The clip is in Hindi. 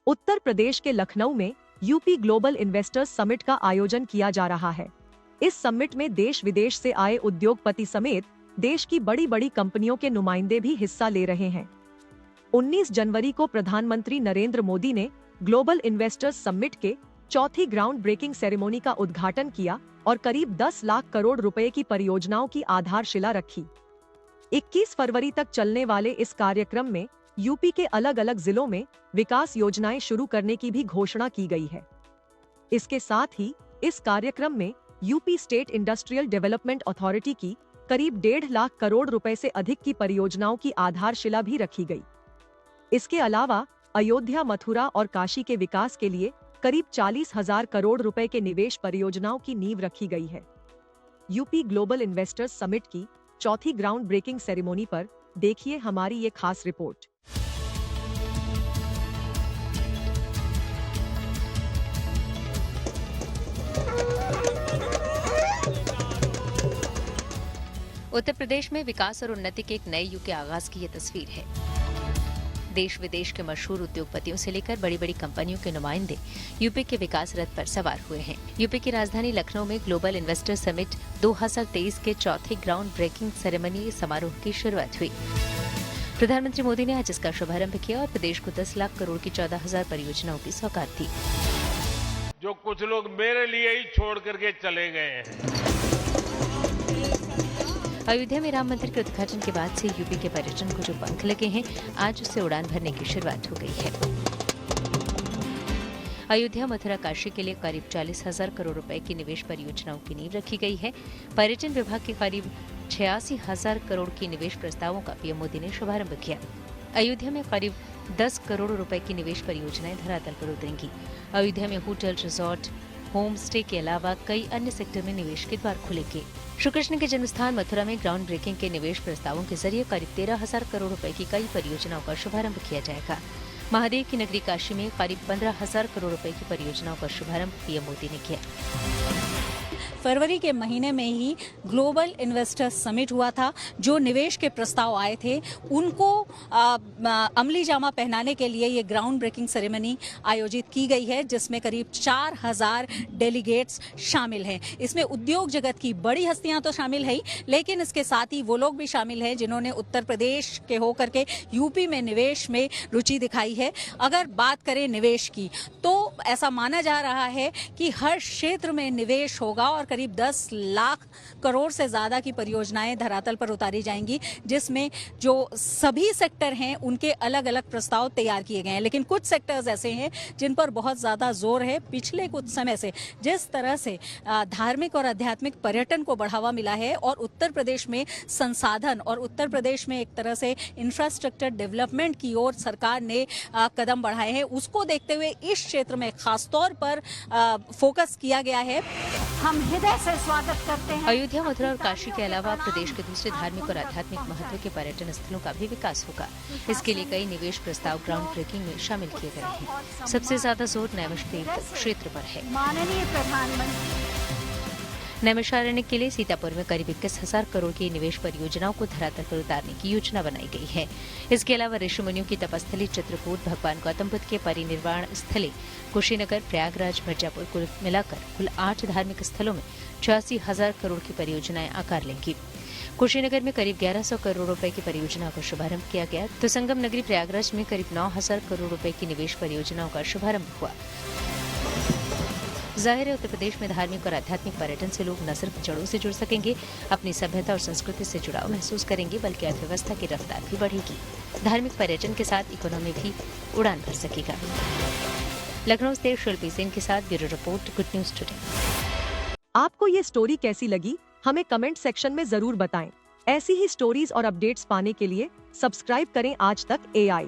उत्तर प्रदेश के लखनऊ में यूपी ग्लोबल इन्वेस्टर्स समिट का आयोजन किया जा रहा है। इस समिट में देश विदेश से आए उद्योगपति समेत देश की बड़ी बड़ी कंपनियों के नुमाइंदे भी हिस्सा ले रहे हैं। 19 जनवरी को प्रधानमंत्री नरेंद्र मोदी ने ग्लोबल इन्वेस्टर्स समिट के चौथी ग्राउंड ब्रेकिंग सेरेमनी का उद्घाटन किया और करीब 10 लाख करोड़ रुपए की परियोजनाओं की आधारशिला रखी। 21 फरवरी तक चलने वाले इस कार्यक्रम में यूपी के अलग अलग जिलों में विकास योजनाएं शुरू करने की भी घोषणा की गई है। इसके साथ ही इस कार्यक्रम में UP state industrial development authority की करीब 1.5 लाख करोड़ रुपए से अधिक की परियोजनाओं की आधारशिला भी रखी गई। इसके अलावा अयोध्या, मथुरा और काशी के विकास के लिए करीब 40,000 करोड़ रुपए के निवेश परियोजनाओं की नींव रखी गई है। यूपी ग्लोबल इन्वेस्टर्स समिट की चौथी ग्राउंड ब्रेकिंग सेरेमनी पर देखिए हमारी ये खास रिपोर्ट। उत्तर प्रदेश में विकास और उन्नति के एक नए युग के आगाज की ये तस्वीर है। देश विदेश के मशहूर उद्योगपतियों से लेकर बड़ी बड़ी कंपनियों के नुमाइंदे यूपी के विकास रथ पर सवार हुए हैं। यूपी की राजधानी लखनऊ में ग्लोबल इन्वेस्टर समिट 2023 के चौथे ग्राउंड ब्रेकिंग सेरेमनी समारोह की शुरुआत हुई। प्रधानमंत्री मोदी ने आज इसका शुभारंभ किया और प्रदेश को 10 लाख करोड़ की 14,000 परियोजनाओं की सौगात दी। जो कुछ लोग मेरे लिए ही छोड़ करके चले गए हैं। अयोध्या में राम मंदिर के उद्घाटन के बाद से यूपी के पर्यटन को जो पंख लगे हैं, आज उससे उड़ान भरने की शुरुआत हो गई है। अयोध्या, मथुरा, काशी के लिए करीब 40,000 करोड़ रुपए की निवेश परियोजनाओं की नींव रखी गई है। पर्यटन विभाग के करीब 86,000 करोड़ की निवेश प्रस्तावों का पीएम मोदी ने शुभारंभ किया। अयोध्या में करीब 10 करोड़ रुपए की निवेश परियोजनाएं धरातल पर उतरेंगी। अयोध्या में होटल, रिजॉर्ट, होम स्टे के अलावा कई अन्य सेक्टर में निवेश के द्वार खुलेंगे। श्री कृष्ण के जन्मस्थान मथुरा में ग्राउंड ब्रेकिंग के निवेश प्रस्तावों के जरिए करीब 13,000 करोड़ रुपए की कई परियोजनाओं का शुभारंभ किया जाएगा। महादेव की नगरी काशी में करीब 15,000 करोड़ रुपए की परियोजनाओं का शुभारंभ पीएम मोदी ने किया। फरवरी के महीने में ही ग्लोबल इन्वेस्टर्स समिट हुआ था। जो निवेश के प्रस्ताव आए थे उनको अमली जामा पहनाने के लिए ये ग्राउंड ब्रेकिंग सेरेमनी आयोजित की गई है, जिसमें करीब 4,000 डेलीगेट्स शामिल हैं। इसमें उद्योग जगत की बड़ी हस्तियां तो शामिल है, लेकिन इसके साथ ही वो लोग भी शामिल हैं जिन्होंने उत्तर प्रदेश के होकर के यूपी में निवेश में रुचि दिखाई है। अगर बात करें निवेश की, तो ऐसा माना जा रहा है कि हर क्षेत्र में निवेश होगा और करीब 10 लाख करोड़ से ज्यादा की परियोजनाएं धरातल पर उतारी जाएंगी, जिसमें जो सभी सेक्टर हैं उनके अलग अलग प्रस्ताव तैयार किए गए हैं। लेकिन कुछ सेक्टर्स ऐसे हैं जिन पर बहुत ज्यादा जोर है। पिछले कुछ समय से जिस तरह से धार्मिक और आध्यात्मिक पर्यटन को बढ़ावा मिला है और उत्तर प्रदेश में संसाधन और उत्तर प्रदेश में एक तरह से इंफ्रास्ट्रक्चर डेवलपमेंट की ओर सरकार ने कदम बढ़ाए हैं, उसको देखते हुए इस क्षेत्र में खासतौर पर फोकस किया गया है। हम हृदय से स्वागत करते हैं। अयोध्या, मथुरा और काशी के अलावा प्रदेश के दूसरे धार्मिक और आध्यात्मिक महत्व के पर्यटन स्थलों का भी विकास होगा। इसके लिए कई निवेश प्रस्ताव ग्राउंड ब्रेकिंग में शामिल किए गए हैं। सबसे ज्यादा जोर नैमिषारण्य क्षेत्र पर है। माननीय प्रधानमंत्री, नैमिषारण्य के लिए सीतापुर में करीब 21,000 करोड़ की निवेश परियोजनाओं को धरातल पर उतारने की योजना बनाई गई है। इसके अलावा ऋषि मुनियों की तपस्थली चित्रकूट, भगवान गौतम बुद्ध के परिनिर्वाण स्थली कुशीनगर, प्रयागराज, मिर्जापुर कुल मिलाकर कुल 8 धार्मिक स्थलों में 86,000 करोड़ की परियोजनाएं आकार लेंगी। कुशीनगर में करीब 1100 करोड़ रुपए की परियोजनाओं का शुभारंभ किया गया, तो संगम नगरी प्रयागराज में करीब 9,000 करोड़ रुपए की निवेश परियोजनाओं का शुभारंभ हुआ। जाहिर है, उत्तर प्रदेश में धार्मिक और आध्यात्मिक पर्यटन से लोग न सिर्फ जड़ों से जुड़ सकेंगे, अपनी सभ्यता और संस्कृति से जुड़ाव महसूस करेंगे, बल्कि अर्थव्यवस्था की रफ्तार भी बढ़ेगी। धार्मिक पर्यटन के साथ इकोनॉमी भी उड़ान भर सकेगा। लखनऊ से शिल्पी सेन के साथ bureau report, good news today. आपको ये स्टोरी कैसी लगी, हमें कमेंट सेक्शन में जरूर बताएं। ऐसी ही स्टोरीज और अपडेट्स पाने के लिए सब्सक्राइब करें आज तक AI।